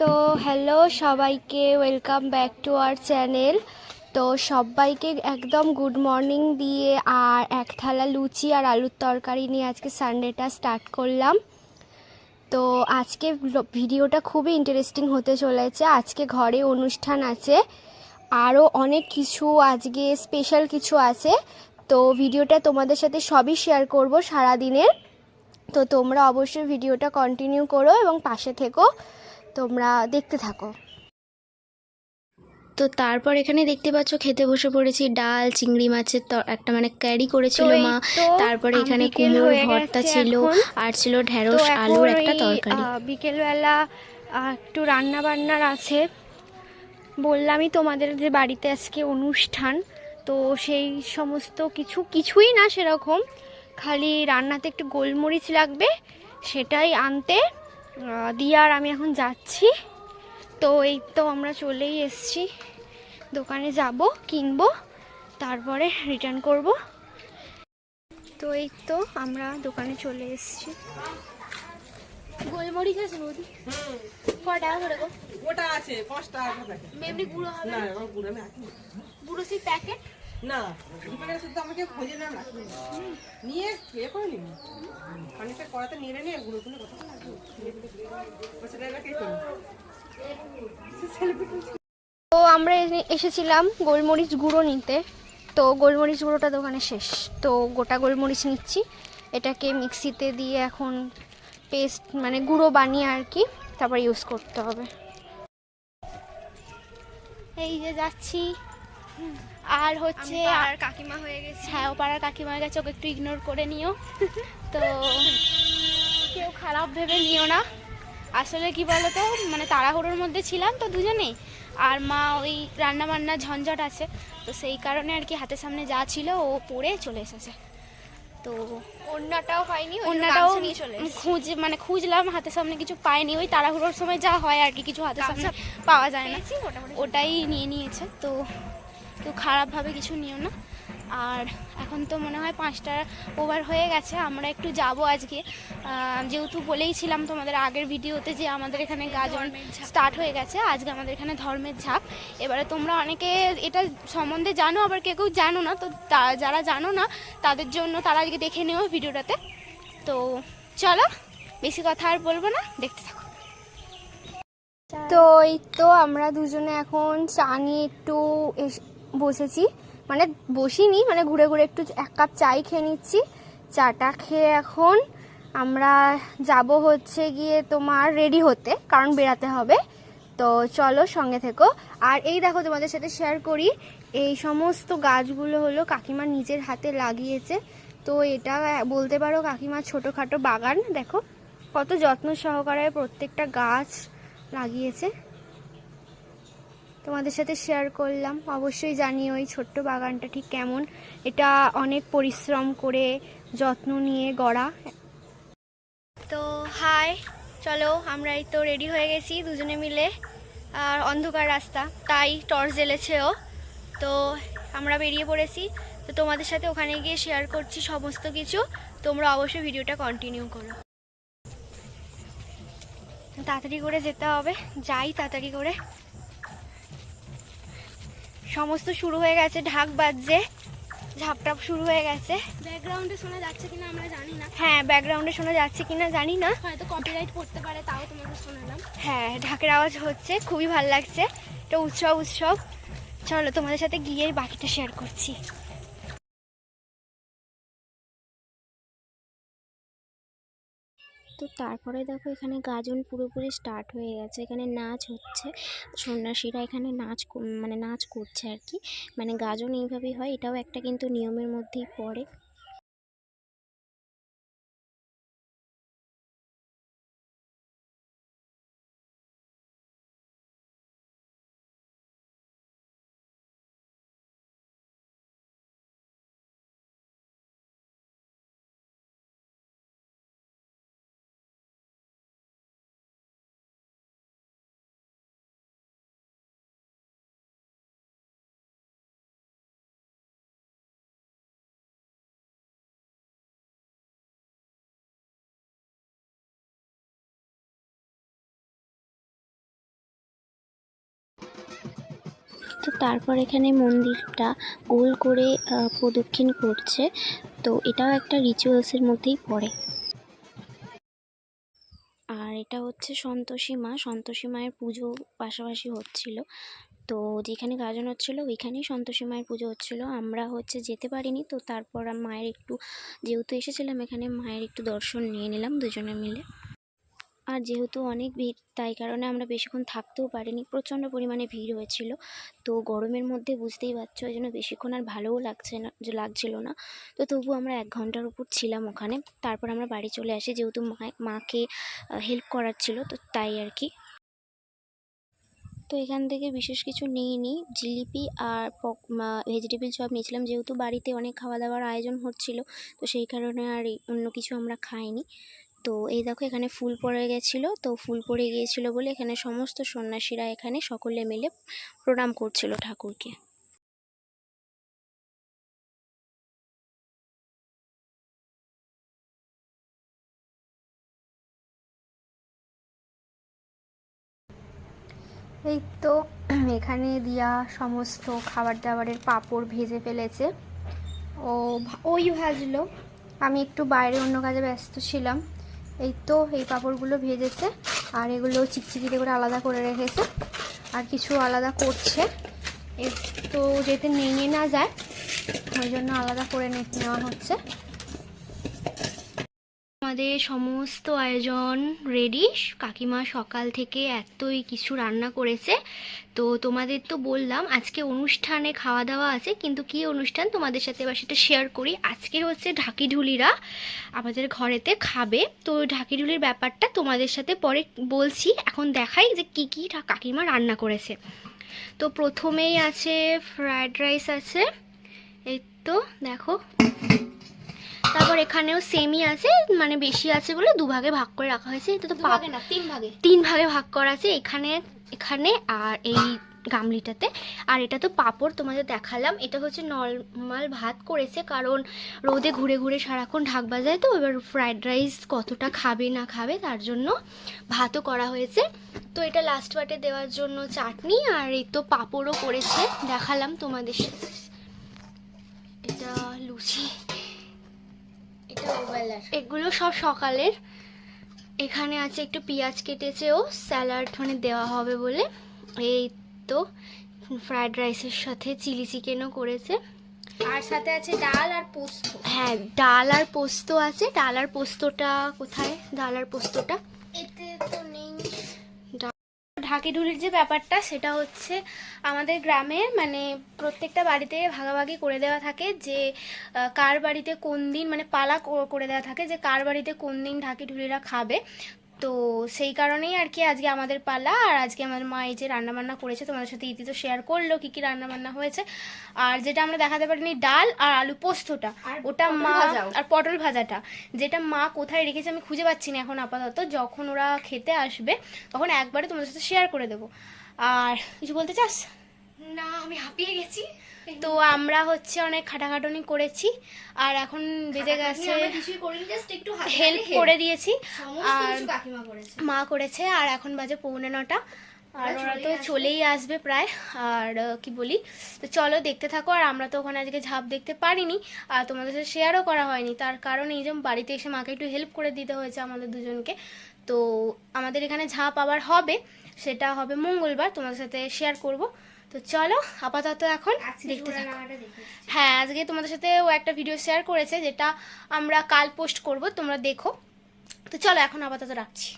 তো হ্যালো সবাইকে, welcome back to our channel. তো সবাইকে একদম গুড মর্নিং দিয়ে আর এক থালা লুচি আর আলুর তরকারি নিয়ে আজকে সানডেটা স্টার্ট করলাম। তো আজকে ভিডিওটা খুবই ইন্টারেস্টিং হতে চলেছে। আজকে ঘরে অনুষ্ঠান আছে, আরও অনেক কিছু আজকে স্পেশাল কিছু আছে। তো ভিডিওটা তোমাদের সাথে সবই শেয়ার করব সারাদিনের। তো তোমরা অবশ্যই ভিডিওটা কন্টিনিউ করো এবং পাশে থেকো, তোমরা দেখতে থাকো। তো তারপর এখানে দেখতে পাচ্ছ খেতে বসে পড়েছি। ডাল চিংড়ি মাছের একটা মানে ক্যারি করেছিল মা। তারপরে এখানে কুমড়োর ভর্তা ছিল আর ছিল ঢেঁড়স আলুর একটা তরকারি। বিকেলবেলা একটু রান্না বান্নার আছে। বললামই তোমাদের যে বাড়িতে আজকে অনুষ্ঠান, তো সেই সমস্ত কিছুই না সেরকম, খালি রান্নাতে একটু গোলমরিচ লাগবে, সেটাই আনতে দিয়ে আর আমি এখন যাচ্ছি। তো এই তো আমরা চলেই এসেছি, দোকানে যাব, কিনবো, তারপরে রিটার্ন করব। তো এই তো আমরা দোকানে চলে এসেছি। গোলমরিচ আছে বৌদি? কয় টাকা করে গো? ওটা আছে 5 টাকা করে। এমনি গুঁড়ো হবে না আমার গুঁড়ো আমি রাখি গুঁড়ো সেই প্যাকেট না, এই প্যাকেট শুধু আমাকে খোঁজে না রাখি নিয়ে এ করে নিন খানিকটা কড়াতে নিয়ে নিয়ে গুঁড়ো গুঁড়ো কত লাগবে সেটা রেখে দিন। তো আমরা এসেছিলাম গোলমরিচ গুঁড়ো নিতে। তো গোলমরিচ গুঁড়োটা দোকানে শেষ, তো গোটা গোলমরিচ নিচ্ছি। এটাকে মিক্সিতে দিয়ে এখন পেস্ট মানে গুঁড়ো বানিয়ে আর কি তারপর ইউজ করতে হবে। এই যে যাচ্ছি, আর হচ্ছে আর কাকিমা হয়ে গেছে। হ্যাঁ, ও পাড়ার কাকিমা হয়ে গেছে, ওকে একটু ইগনোর করে নিও। তো কেউ খারাপ ভেবে নিও না, আসলে কি বলতো, মানে তাড়াহুড়োর মধ্যে ছিলাম তো দুজনেই, আর মা ওই রান্না বান্না ঝঞ্ঝট আছে, তো সেই কারণে আর কি হাতের সামনে যা ছিল ও পড়ে চলে এসেছে। তো অন্যটাও পাইনি, অন্যটাও খুঁজলাম, হাতের সামনে কিছু পাইনি। ওই তাড়াহুড়োর সময় যা হয় আর কি, কিছু হাতের সামনে পাওয়া যায় না, ওটাই নিয়ে নিয়েছে। তো কেউ খারাপভাবে কিছু নিও না। আর এখন তো মনে হয় 5টা ওভার হয়ে গেছে, আমরা একটু যাব আজকে, যেহেতু বলেইছিলাম তোমাদের আগের ভিডিওতে যে আমাদের এখানে গাজন স্টার্ট হয়ে গেছে। আজকে আমাদের এখানে ধর্মের ঝাঁপ। এবারে তোমরা অনেকে এটা সম্বন্ধে জানো, আবার কেউ জানো না, তো যারা জানো না তাদের জন্য তারা আজকে দেখে নেও ভিডিওটাতে। তো চলো, বেশি কথা আর বলবো না, দেখতে থাকো। তো এই তো আমরা দুজনে এখন চা নিয়ে একটু বসেছি, মানে বসিনি, মানে ঘুরে ঘুরে একটু 1 কাপ চাই খেয়ে নিচ্ছি। চাটা খেয়ে এখন আমরা যাব হচ্ছে গিয়ে তোমার রেডি হতে, কারণ বেরাতে হবে। তো চলো সঙ্গে থেকো। আর এই দেখো তোমাদের সাথে শেয়ার করি, এই সমস্ত গাছগুলো হলো কাকিমার নিজের হাতে লাগিয়েছে। তো এটা বলতে পারো কাকিমার ছোটোখাটো বাগান। দেখো কত যত্ন সহকারে প্রত্যেকটা গাছ লাগিয়েছে, তোমাদের সাথে শেয়ার করলাম। অবশ্যই জানিও এই ছোট্ট বাগানটা ঠিক কেমন। এটা অনেক পরিশ্রম করে যত্ন নিয়ে গড়া। তো হাই, চলো আমরা এই তো রেডি হয়ে গেছি দুজনে মিলে, আর অন্ধকার রাস্তা তাই টর্চ জ্বেলেছেও। তো আমরা বেরিয়ে পড়েছি, তো তোমাদের সাথে ওখানে গিয়ে শেয়ার করছি সমস্ত কিছু। তোমরা অবশ্যই ভিডিওটা কন্টিনিউ করো। তাড়াতাড়ি করে যেতে হবে, যাই তাড়াতাড়ি করে। সমস্ত শুরু হয়ে গেছে, ঢাক বাজছে, ঝাপটাপ শুরু হয়ে গেছে। ব্যাকগ্রাউন্ডে শোনা যাচ্ছে কিনা আমরা জানি না। হ্যাঁ, ব্যাকগ্রাউন্ডে শোনা যাচ্ছে কিনা জানি না, হয়তো কপিরাইট পড়তে পারে, তাও তোমাদের শোনালাম। হ্যাঁ, ঢাকের আওয়াজ হচ্ছে, খুবই ভালো লাগছে। এটা উৎসব। চলো তোমাদের সাথে গিয়ে বাকিটা শেয়ার করছি। তো তারপরে দেখো এখানে গাজন পুরোপুরি স্টার্ট হয়ে গেছে, এখানে নাচ হচ্ছে, সন্ন্যাসীরা এখানে নাচ করছে আর কি। মানে গাজন এইভাবেই হয়, এটাও একটা কিন্তু নিয়মের মধ্যেই পড়ে। তো তারপর এখানে মন্দিরটা গোল করে প্রদক্ষিণ করছে। তো এটাও একটা রিচুয়ালসের মধ্যেই পড়ে। আর এটা হচ্ছে সন্তোষী মায়ের পুজো পাশাপাশি হচ্ছিল। তো যেখানে গাজন হচ্ছিল ওইখানেই সন্তোষী মায়ের পুজো হচ্ছিল। আমরা যেতে পারিনি, তো তারপর মায়ের একটু, যেহেতু এসেছিলাম এখানে, মায়ের একটু দর্শন নিয়ে নিলাম দুজনে মিলে। আর যেহেতু অনেক ভিড়, তাই কারণে আমরা বেশিক্ষণ থাকতেও পারিনি, প্রচণ্ড পরিমাণে ভিড় হয়েছিল। তো গরমের মধ্যে বুঝতেই পারছো, ওই জন্য বেশিক্ষণ আর ভালোও লাগছিল না। তো তবু আমরা 1 ঘন্টার উপর ছিলাম ওখানে। তারপর আমরা বাড়ি চলে আসি, যেহেতু মাকে হেল্প করার ছিল, তো তাই আর কি। তো এখান থেকে বিশেষ কিছু নিইনি, জিলিপি আর ভেজিটেবিল চপ নিয়েছিলাম, যেহেতু বাড়িতে অনেক খাওয়া দাওয়ার আয়োজন হচ্ছিল, তো সেই কারণে আর অন্য কিছু আমরা খাইনি। তো এই দেখো এখানে ফুল পড়ে গেছিলো, তো ফুল পড়ে গিয়েছিলো বলে এখানে সমস্ত সন্ন্যাসীরা এখানে সকলে মিলে প্রণাম করছিল ঠাকুরকে। এই তো এখানে দিয়া সমস্ত খাবার দাবারের পাঁপড় ভেজে ফেলেছে। ওই ভাজলো, আমি একটু বাইরে অন্য কাজে ব্যস্ত ছিলাম। এই তো এই পাঁপড়গুলো ভেজেছে, আর এগুলো চিকচিকিতে করে আলাদা করে রেখেছে, আর কিছু আলাদা করছে। এই তো যেতে নিয়ে না যায়, ওই জন্য আলাদা করে নেওয়া হচ্ছে। আমাদের সমস্ত আয়োজন রেডি। কাকিমা সকাল থেকে এতই কিছু রান্না করেছে। তো তোমাদের তো বললাম আজকে অনুষ্ঠানে খাওয়া দাওয়া আছে, কিন্তু কি অনুষ্ঠান তোমাদের সাথে এবার সেটা শেয়ার করি। আজকে হচ্ছে ঢাকিঢুলিরা আমাদের ঘরেতে খাবে। তো ঢাকিঢুলির ব্যাপারটা তোমাদের সাথে পরে বলছি, এখন দেখাই যে কি কি কাকিমা রান্না করেছে। তো প্রথমেই আছে ফ্রায়েড রাইস আছে, এই তো দেখো। তারপর এখানেও সেমই আছে, মানে বেশি আছে বলে 2 ভাগে ভাগ করে রাখা হয়েছে। এটা তো 3 ভাগে ভাগ করা আছে এখানে আর এই গামলিটাতে। আর এটা তো পাঁপড় তোমাদের দেখালাম। এটা হচ্ছে নর্মাল ভাত করেছে, কারণ রোদে ঘুরে ঘুরে সারাক্ষণ ঢাক বাজায়, তো এবার ফ্রাইড রাইস কতটা খাবে না খাবে তার জন্য ভাতও করা হয়েছে। তো এটা লাস্ট পার্টে দেওয়ার জন্য চাটনি, আর এই তো পাঁপড়ও করেছে দেখালাম তোমাদের সাথে। এটা লুচি, এগুলো সব সকালের। এখানে আছে একটু পেঁয়াজ কেটেছে, ও স্যালাড মানে দেওয়া হবে বলে। এই তো ফ্রাইড রাইসের সাথে চিলি চিকেনও করেছে, আর সাথে আছে ডাল আর পোস্ত। হ্যাঁ, ডাল আর পোস্ত আছে। ডাল আর পোস্তটা কোথায়? ডাল আর পোস্তটা এতে তো নেই। ঢাকিঢুলির যে ব্যাপারটা, সেটা হচ্ছে আমাদের গ্রামের মানে প্রত্যেকটা বাড়িতে ভাগাভাগি করে দেওয়া থাকে, যে কার বাড়িতে কোন দিন মানে পালা করে দেওয়া থাকে যে কার বাড়িতে কোন দিন ঢাকিঢুলিরা খাবে। তো সেই কারণেই আর কি আজকে আমাদের পালা। আর আজকে আমার মা এই যে রান্নাবান্না করেছে, তোমাদের সাথে ইতি তো শেয়ার করলো কি কি রান্নাবান্না হয়েছে। আর যেটা আমরা দেখাতে পারিনি, ডাল আর আলু পোস্তটা, ওটা মা, আর পটল ভাজাটা, যেটা মা কোথায় রেখেছে আমি খুঁজে পাচ্ছি না এখন আপাতত। যখন ওরা খেতে আসবে তখন একবারে তোমাদের সাথে শেয়ার করে দেবো। আর কিছু বলতে চাস? না, আমি হাঁপিয়ে গেছি। তো আমরা অনেক খাটাখাটনি করেছি, আর এখন বেজে গেছে, হেল্প করে দিয়েছি, আর মা করেছে। আর এখন বাজে 8:45, আর ওরা তো চলেই আসবে প্রায়। আর কি বলি, তো চলো দেখতে থাকো। আর আমরা তো ওখানে আজকে ঝাঁপ দেখতে পারিনি, আর তোমাদের সাথে শেয়ারও করা হয়নি, তার কারণ এই যে বাড়িতে এসে মাকে একটু হেল্প করে দিতে হয়েছে আমাদের দুজনকে। তো আমাদের এখানে ঝাঁপ আবার হবে, সেটা হবে মঙ্গলবার, তোমাদের সাথে শেয়ার করব। তো চলো আপাতত এখন দেখতে থাকো। হ্যাঁ, আজকে তোমাদের সাথে ও একটা ভিডিও শেয়ার করেছে, যেটা আমরা কাল পোস্ট করব, তোমরা দেখো। তো চলো এখন আপাতত রাখছি।